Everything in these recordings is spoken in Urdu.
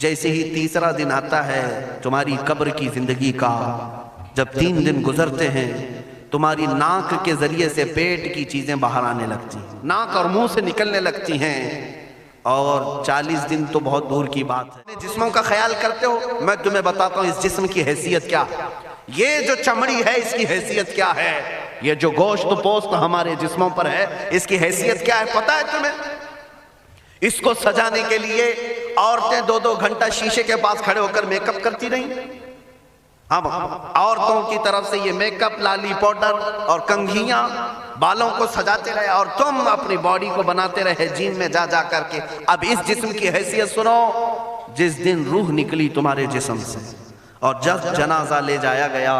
جیسے ہی تیسرا دن آتا ہے تمہاری قبر کی زندگی کا، جب 3 دن گزرتے ہیں تمہاری ناک کے ذریعے سے پیٹ کی چیزیں باہر آنے لگتی ہیں، ناک اور منہ سے نکلنے لگتی ہیں، اور 40 دن تو بہت دور کی بات ہے۔ جسموں کا خیال کرتے ہو؟ میں تمہیں بتاتا ہوں اس جسم کی حیثیت کیا ہے۔ یہ جو چمڑی ہے اس کی حیثیت کیا ہے، یہ جو گوشت و پوست ہمارے جسموں پر ہے اس کی حیثیت کیا ہے پتہ ہے تمہیں؟ اس کو سجانے کے لیے عورتیں 2-2 گھنٹہ شیشے کے پاس کھڑے ہو کر میک اپ کرتی رہیں۔ اب عورتوں کی طرف سے یہ میک اپ، لالی پاؤڈر اور کنگھیاں بالوں کو سجاتے رہے، اور تم اپنی باڈی کو بناتے رہے جیم میں جا جا کر کے۔ اب اس جسم کی حیثیت سنو، جس دن روح نکلی تمہارے جسم سے اور جب جنازہ لے جایا گیا،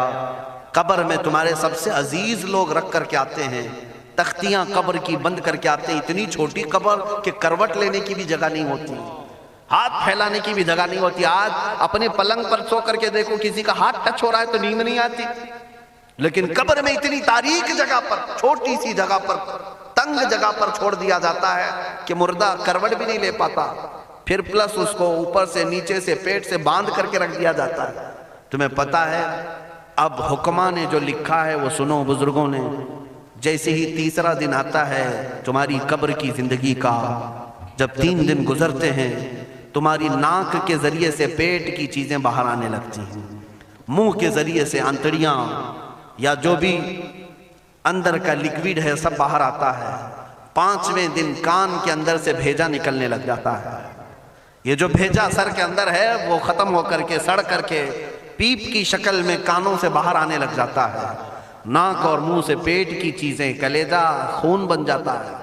قبر میں تمہارے سب سے عزیز لوگ رکھ کر کے آتے ہیں، تختیاں قبر کی بند کر کے آتے ہیں، اتنی چھوٹی قبر کہ کروٹ لینے کی بھی جگہ نہیں ہوتی، ہاتھ پھیلانے کی بھی جگہ نہیں ہوتی۔ آج اپنے پلنگ پر سو کر کے دیکھو، کسی کا ہاتھ ٹچ ہو رہا ہے تو نیند نہیں آتی، لیکن قبر میں اتنی تاریک جگہ پر، چھوٹی سی جگہ پر، تنگ جگہ پر چھوڑ دیا جاتا ہے کہ مردہ کروٹ بھی نہیں لے پاتا، پھر پلس اس کو اوپر سے نیچے سے پیٹ سے باندھ کر کے رکھ دیا جاتا ہے۔ تمہیں پتہ ہے اب حکماں نے جو لکھا ہے وہ سنو بزرگوں نے، جیسے ہی تیسرا دن آتا ہے تمہاری قبر کی زندگی کا، جب 3 دن گزرتے ہیں تمہاری ناک کے ذریعے سے پیٹ کی چیزیں باہر آنے لگتی ہیں، منہ کے ذریعے سے آنتڑیاں یا جو بھی اندر کا لیکویڈ ہے سب باہر آتا ہے۔ 5ویں دن کان کے اندر سے بھیجا نکلنے لگ جاتا ہے۔ یہ جو بھیجا سر کے اندر ہے وہ ختم ہو کر کے سڑ کر کے پیپ کی شکل میں کانوں سے باہر آنے لگ جاتا ہے۔ ناک اور منہ سے پیٹ کی چیزیں، کلیجہ خون بن جاتا ہے،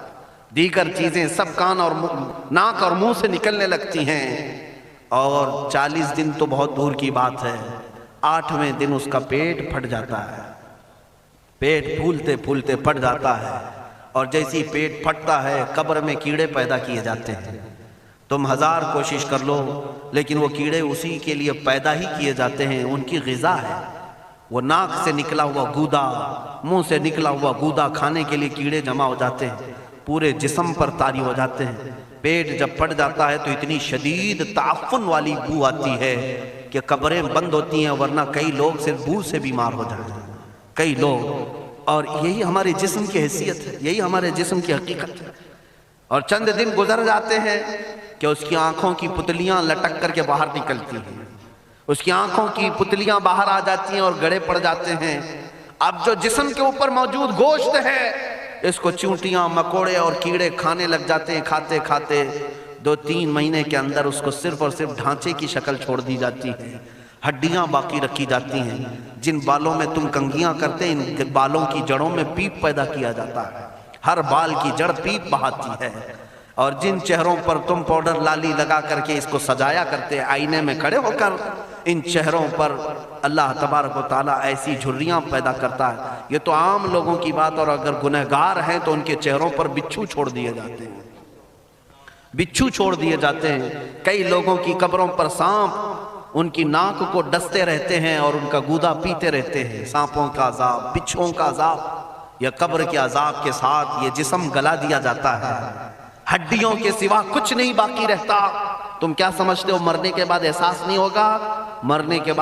دیگر چیزیں سب کان اور ناک اور منہ سے نکلنے لگتی ہیں، اور 40 دن تو بہت دور کی بات ہے، 8ویں دن اس کا پیٹ پھٹ جاتا ہے، پیٹ پھولتے پھولتے پھٹ جاتا ہے، اور جیسی پیٹ پھٹتا ہے قبر میں کیڑے پیدا کیے جاتے ہیں۔ تم 1000 کوشش کر لو لیکن وہ کیڑے اسی کے لیے پیدا ہی کیے جاتے ہیں، ان کی غذا ہے۔ وہ ناک سے نکلا ہوا گودا، منہ سے نکلا ہوا گودا کھانے کے لیے کیڑے جمع ہو جاتے ہیں، پورے جسم پر طاری ہو جاتے ہیں۔ پیٹ جب پھٹ جاتا ہے تو اتنی شدید تعفن والی بو آتی ہے کہ قبریں بند ہوتی ہیں، ورنہ کئی لوگ صرف بو سے بیمار ہو جاتے ہیں، کئی لوگ۔ اور یہی ہمارے جسم کی حیثیت ہے، یہی ہمارے جسم کی حقیقت ہے۔ اور چند دن گزر جاتے ہیں کہ اس کی آنکھوں کی پتلیاں لٹک کر کے باہر نکلتی ہیں، اس کی آنکھوں کی پتلیاں باہر آ جاتی ہیں اور گڑے پڑ جاتے ہیں۔ اب جو جسم کے اوپر موجود گوشت ہے اس کو چونٹیاں، مکوڑے اور کیڑے کھانے لگ جاتے ہیں، کھاتے کھاتے 2-3 مہینے کے اندر اس کو صرف اور صرف ڈھانچے کی شکل چھوڑ دی جاتی ہے، ہڈیاں باقی رکھی جاتی ہیں۔ جن بالوں میں تم کنگھیاں کرتے ہیں ان بالوں کی جڑوں میں پیپ پیدا کیا جاتا ہے، ہر بال کی جڑ پیپ بہاتی ہے۔ اور جن چہروں پر تم پاؤڈر لالی لگا کر کے اس کو سجایا کرتے آئینے میں کھڑے ہو کر، ان چہروں پر اللہ تبارک و تعالیٰ ایسی جھریاں پیدا کرتا ہے۔ یہ تو عام لوگوں کی بات، اور اگر گنہگار ہیں تو ان کے چہروں پر بچھو چھوڑ دیے جاتے ہیں، بچھو چھوڑ دیے جاتے ہیں۔ کئی لوگوں کی قبروں پر سانپ ان کی ناک کو ڈستے رہتے ہیں اور ان کا گودا پیتے رہتے ہیں۔ سانپوں کا عذاب، بچھوؤں کا عذاب، یا قبر کے عذاب کے ساتھ یہ جسم گلا دیا جاتا ہے، ہڈیوں کے سوا کچھ نہیں باقی رہتا۔ تم کیا سمجھتے ہو مرنے کے بعد احساس نہیں ہوگا؟ مرنے کے بعد